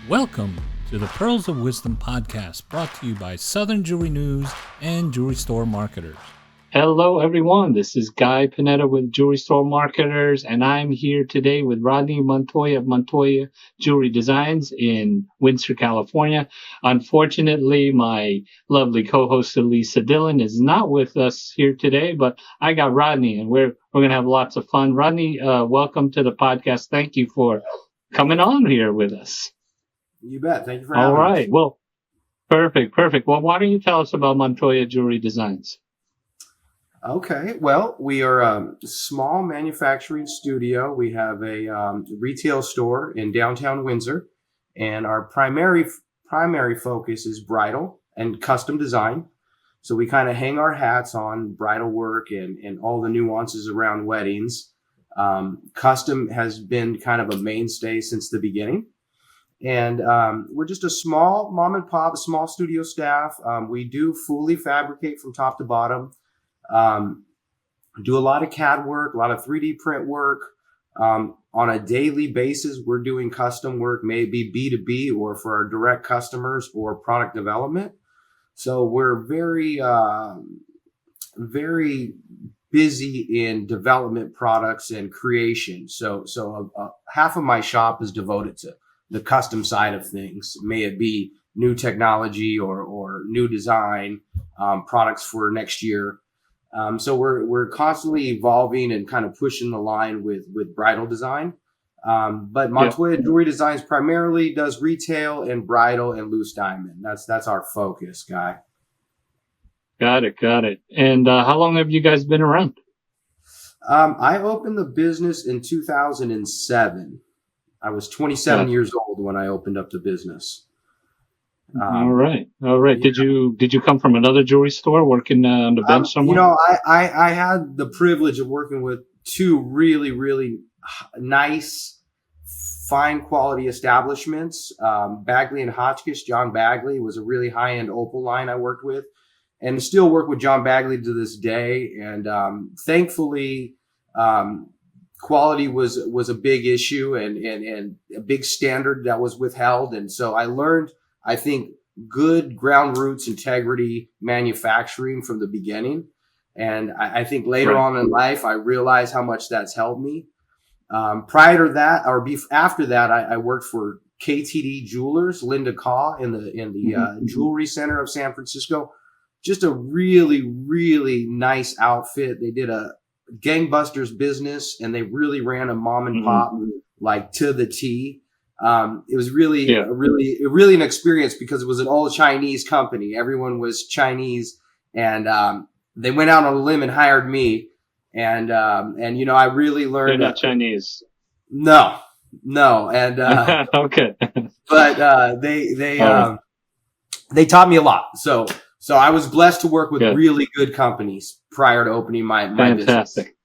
Welcome to the Pearls of Wisdom podcast, brought to you by Southern Jewelry News and Jewelry Store Marketers. Hello, everyone. This is Guy Pineda with Jewelry Store Marketers, and I'm here today with Rodney Montoya of Montoya Jewelry Designs in Windsor, California. Unfortunately, my lovely co-host Lisa Dillon is not with us here today, but I got Rodney, and we're going to have lots of fun. Rodney, welcome to the podcast. Thank you for coming on here with us. You bet. Thank you for having All us. right. Well, perfect. Well, why don't you tell us about Montoya Jewelry Designs? Okay. Well, we are a small manufacturing studio. We have a retail store in downtown Windsor, and our primary focus is bridal and custom design. So we kind of hang our hats on bridal work and all the nuances around weddings. Custom has been kind of a mainstay since the beginning. And we're just a small mom and pop, a small studio staff. We do fully fabricate from top to bottom. Do a lot of CAD work, a lot of 3D print work. On a daily basis, we're doing custom work, maybe B2B or for our direct customers or product development. So we're very busy in development products and creation. So half of my shop is devoted to the custom side of things. May it be new technology or new design, products for next year. So we're constantly evolving and kind of pushing the line with bridal design. But Montoya Jewelry Designs primarily does retail and bridal and loose diamond. That's our focus, Guy. Got it. And how long have you guys been around? I opened the business in 2007. I was 27 years old when I opened up the business. All right. Yeah. Did you come from another jewelry store working on the bench somewhere? I had the privilege of working with two really, really nice, fine quality establishments. Bagley and Hotchkiss. John Bagley was a really high end opal line I worked with, and still work with John Bagley to this day. And thankfully, quality was a big issue and a big standard that was withheld. And so I learned, I think, good ground roots, integrity, manufacturing from the beginning. And I think later on in life, I realized how much that's helped me. Prior to that, after that, I worked for KTD Jewelers, Linda Kaw in the jewelry center of San Francisco. Just a really, really nice outfit. They did a gangbusters business, and they really ran a mom and pop like to the T. It was really an experience because it was an all Chinese company. Everyone was Chinese, and they went out on a limb and hired me. And I really learned. They're not Chinese. No. And okay. But they taught me a lot. So I was blessed to work with really good companies prior to opening my fantastic business.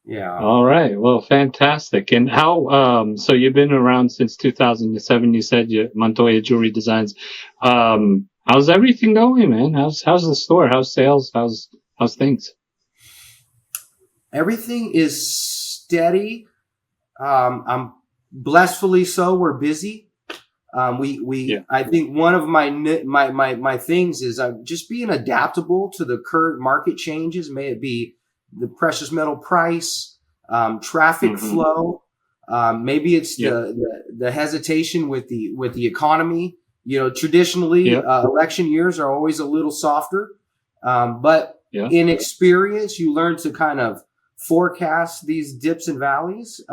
Yeah. All right. Well, fantastic. And how, so you've been around since 2007, you said, Montoya Jewelry Designs. How's everything going, man? How's the store? How's sales? How's things? Everything is steady. I'm blissfully so. We're busy. I think one of my things is just being adaptable to the current market changes. May it be the precious metal price, traffic flow. Maybe it's the hesitation with the economy. Traditionally, election years are always a little softer. But in experience, you learn to kind of forecast these dips and valleys.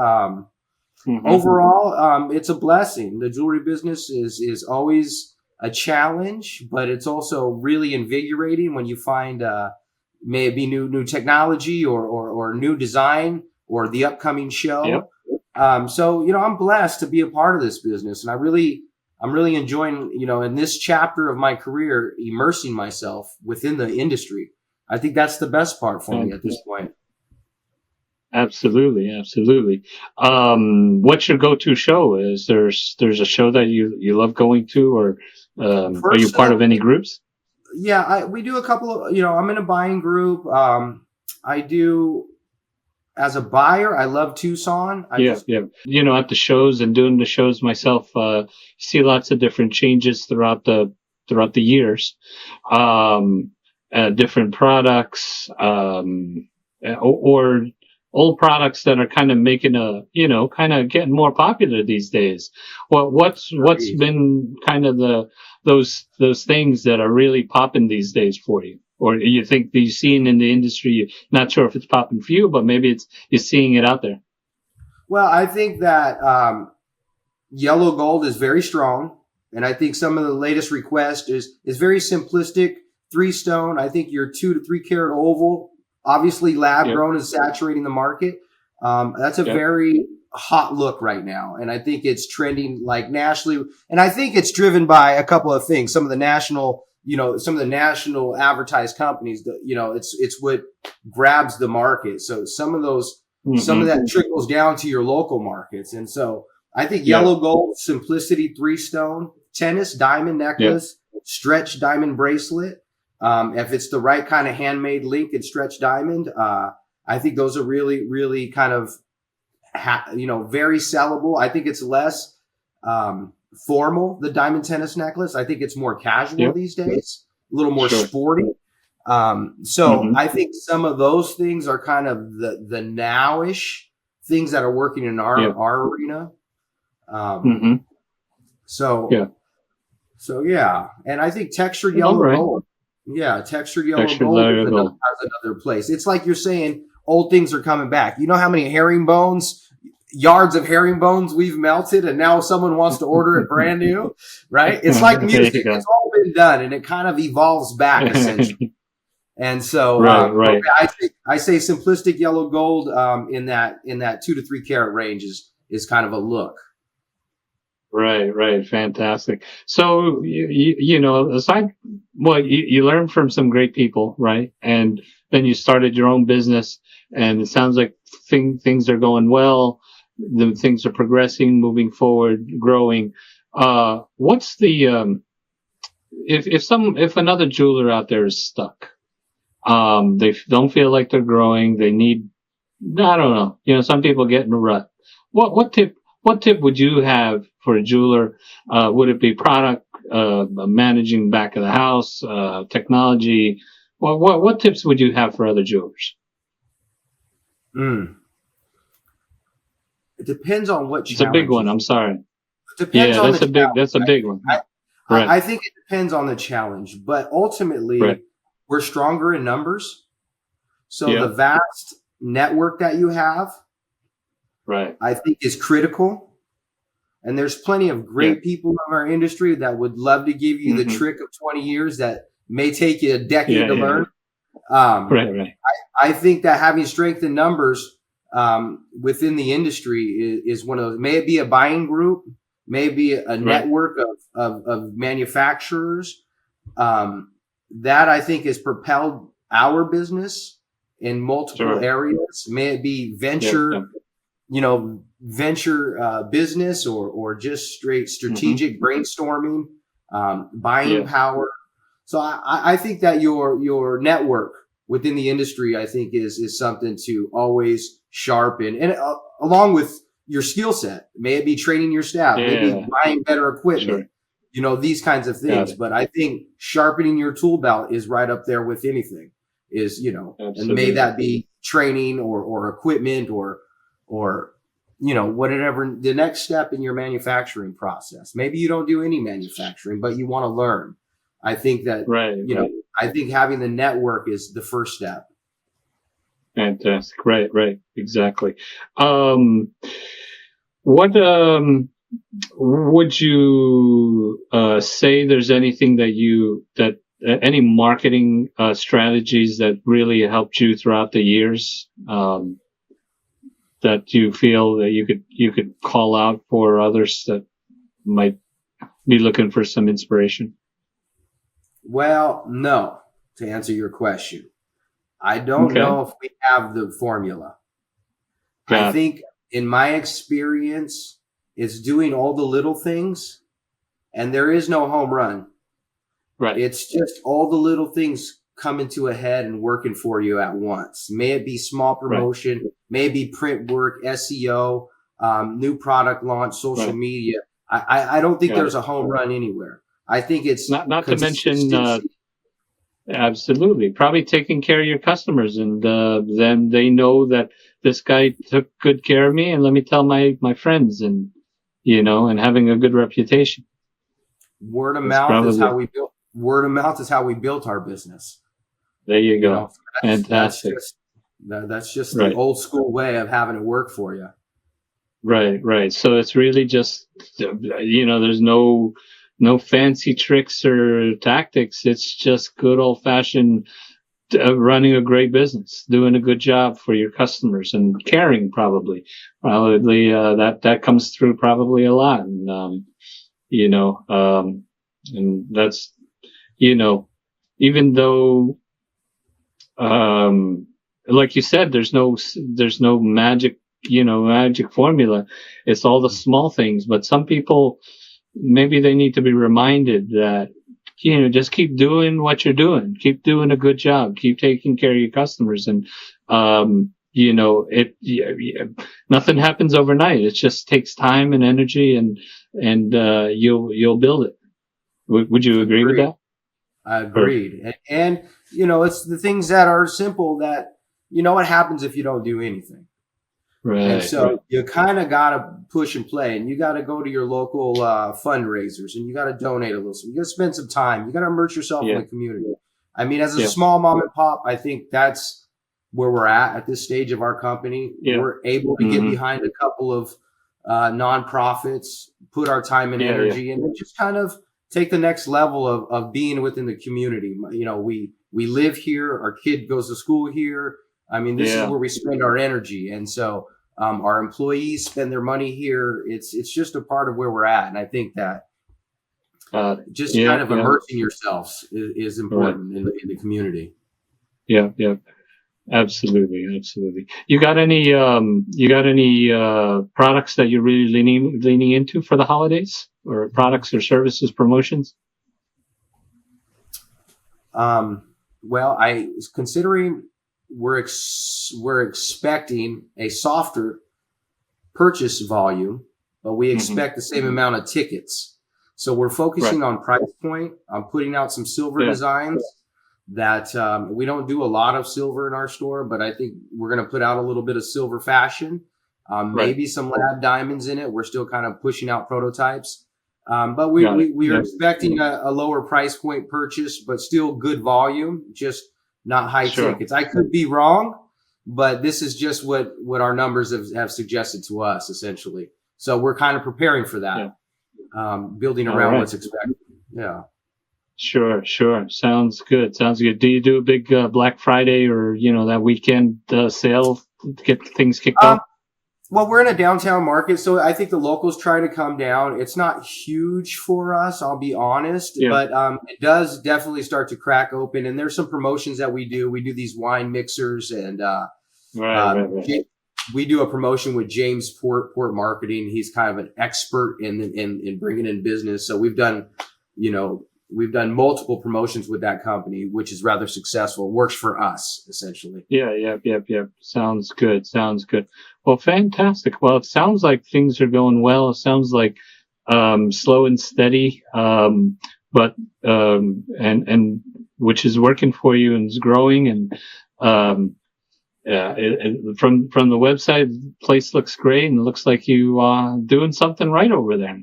Overall, it's a blessing. The jewelry business is always a challenge, but it's also really invigorating when you find may it be new technology or new design or the upcoming show. So I'm blessed to be a part of this business, and I'm really enjoying in this chapter of my career immersing myself within the industry. I think that's the best part for me at this point. Absolutely. What's your go-to show? Is there's a show that you love going to, or are you part of any groups? Yeah, we do a couple of, I'm in a buying group. I do as a buyer, I love Tucson. Yeah. You know, at the shows and doing the shows myself, you see lots of different changes throughout the years. Different products, or old products that are kind of making kind of getting more popular these days. Well, what's been kind of those things that are really popping these days for you? Or you think that you've seen in the industry, not sure if it's popping for you, but maybe you're seeing it out there. Well, I think that yellow gold is very strong. And I think some of the latest request is very simplistic. 3 stone. I think your 2 to 3 carat oval, obviously lab grown, is saturating the market. That's a very hot look right now. And I think it's trending like nationally. And I think it's driven by a couple of things. Some of the national advertised companies, it's what grabs the market. So some of that trickles down to your local markets. And so I think yellow gold, simplicity, 3 stone, tennis, diamond necklace, stretch diamond bracelet. If it's the right kind of handmade link and stretch diamond, I think those are really, really kind of, very sellable. I think it's less, formal, the diamond tennis necklace. I think it's more casual these days, a little more sporty. I think some of those things are kind of the nowish things that are working in our arena. And I think textured yellow gold. Yeah, textured yellow gold has another place. It's like you're saying, old things are coming back. You know how many yards of herringbones we've melted, and now someone wants to order it brand new, right? It's like music. It's all been done, and it kind of evolves back, essentially. And so I say simplistic yellow gold in that 2 to 3 carat range is kind of a look. Right. Fantastic. So, aside, you learned from some great people, right? And then you started your own business, and it sounds like things are going well. The things are progressing, moving forward, growing. What's the, if another jeweler out there is stuck, they don't feel like they're growing, they need, I don't know, some people get in a rut. What tip would you have for a jeweler? Would it be product, managing back of the house, technology? What tips would you have for other jewelers? It depends on what challenge. It's a big one. I'm sorry. It depends on that's a big one. I think it depends on the challenge, but ultimately we're stronger in numbers. So the vast network that you have, I think is critical. And there's plenty of great people in our industry that would love to give you the trick of 20 years that may take you a decade to learn. I think that having strength in numbers within the industry is one of those. May it be a buying group, maybe a network of manufacturers. That I think has propelled our business in multiple areas. May it be venture business or just straight strategic brainstorming, buying power. So I think that your network within the industry, I think is something to always sharpen, and along with your skill set. May it be training your staff, maybe buying better equipment, these kinds of things. But I think sharpening your tool belt is right up there with anything. And may that be training or equipment or whatever the next step in your manufacturing process. Maybe you don't do any manufacturing, but you want to learn. I think that, I think having the network is the first step. Fantastic. Right. Exactly. What, would you, say there's anything that any marketing, strategies that really helped you throughout the years, that you feel that you could call out for others that might be looking for some inspiration? Well, no, to answer your question. I don't know if we have the formula. I think in my experience, it's doing all the little things, and there is no home run. Right. It's just all the little things coming to a head and working for you at once. May it be small promotion, may it be print work, SEO, new product launch, social media. I don't think there's a home run anywhere. I think it's not to mention, absolutely, probably taking care of your customers, and then they know that this guy took good care of me, and let me tell my friends, and and having a good reputation. Word of mouth is how we built. Word of mouth is how we built our business. There you go. Fantastic. That's just the old school way of having it work for you. Right. So it's really just, there's no fancy tricks or tactics. It's just good old fashioned running a great business, doing a good job for your customers, and caring probably that comes through probably a lot. And, and that's, even though, like you said, there's no magic formula. It's all the small things, but some people, maybe they need to be reminded that, just keep doing what you're doing, keep doing a good job, keep taking care of your customers. And, nothing happens overnight. It just takes time and energy, and you'll build it. Would you agree with that? I agreed. And, it's the things that are simple that, what happens if you don't do anything. Right. And so you kind of got to push and play, and you got to go to your local fundraisers, and you got to donate a little. So you got to spend some time. You got to immerse yourself in the community. I mean, as a small mom and pop, I think that's where we're at this stage of our company. Yeah. We're able to get behind a couple of nonprofits, put our time and energy, and just kind of take the next level of being within the community. We live here. Our kid goes to school here. I mean, this is where we spend our energy. And so our employees spend their money here. It's just a part of where we're at. And I think that just kind of immersing yourselves is important in the community. Yeah. Absolutely. You got any products that you're really leaning into for the holidays, or products or services, promotions? Well, I was considering we're expecting a softer purchase volume, but we expect the same amount of tickets. So we're focusing on price point. I'm putting out some silver designs that we don't do a lot of silver in our store, but I think we're going to put out a little bit of silver fashion, maybe some lab diamonds in it. We're still kind of pushing out prototypes. But we are expecting a lower price point purchase, but still good volume, just not high tickets. I could be wrong, but this is just what our numbers have suggested to us, essentially. So we're kind of preparing for that, building around what's expected. Yeah. Sure. Sounds good. Do you do a big Black Friday or, that weekend sale to get things kicked off? Well, we're in a downtown market, so I think the locals try to come down. It's not huge for us, I'll be honest, but it does definitely start to crack open. And there's some promotions that we do. We do these wine mixers, and we do a promotion with James Port Marketing. He's kind of an expert in bringing in business. So we've done multiple promotions with that company, which is rather successful. Works for us, essentially. Yeah. Sounds good. Well, fantastic. Well, it sounds like things are going well. It sounds like slow and steady, but which is working for you and is growing. And from the website, the place looks great, and it looks like you are doing something right over there.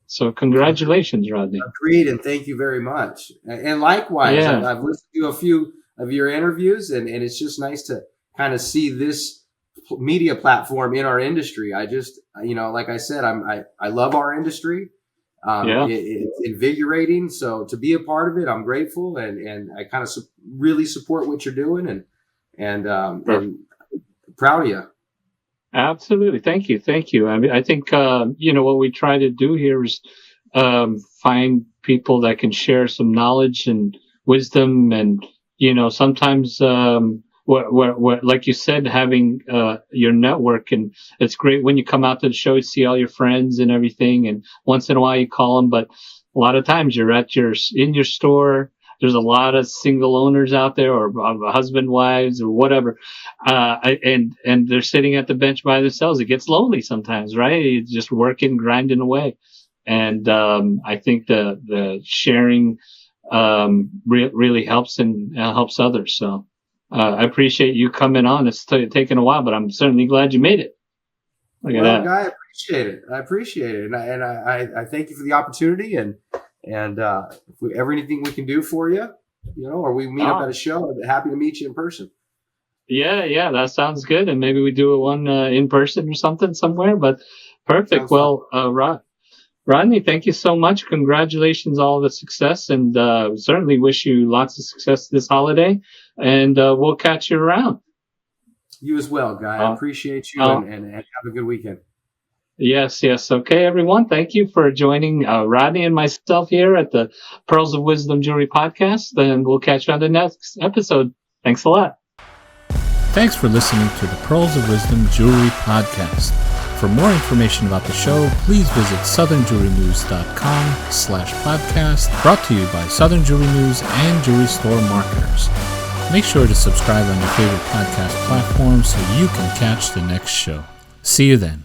So congratulations, Rodney. Agreed, and thank you very much. And likewise, I've listened to a few of your interviews, and it's just nice to kind of see this media platform in our industry. I just, like I said, I love our industry. It's invigorating. So to be a part of it, I'm grateful, and I kind of really support what you're doing, and proud of you. Absolutely. Thank you. I mean, I think, what we try to do here is, find people that can share some knowledge and wisdom. And, sometimes, what, like you said, having, your network, and it's great when you come out to the show, you see all your friends and everything. And once in a while you call them, but a lot of times you're in your store, there's a lot of single owners out there, or husband, wives, or whatever, and they're sitting at the bench by themselves. It gets lonely sometimes, right? You're just working, grinding away, and I think the sharing really helps and helps others. So I appreciate you coming on. It's taken a while, but I'm certainly glad you made it. Look at that. Guy, I appreciate it. And I thank you for the opportunity, and if we ever anything we can do for you, or we meet up at a show, I'd be happy to meet you in person. Yeah, that sounds good. And maybe we do one in person or something somewhere, but perfect. Well, Rodney, thank you so much. Congratulations, all the success, and certainly wish you lots of success this holiday, and we'll catch you around. You as well, Guy. I appreciate you, and have a good weekend. Yes. Okay, everyone. Thank you for joining Rodney and myself here at the Pearls of Wisdom Jewelry Podcast, and we'll catch you on the next episode. Thanks a lot. Thanks for listening to the Pearls of Wisdom Jewelry Podcast. For more information about the show, please visit southernjewelrynews.com/podcast, brought to you by Southern Jewelry News and Jewelry Store Marketers. Make sure to subscribe on your favorite podcast platform so you can catch the next show. See you then.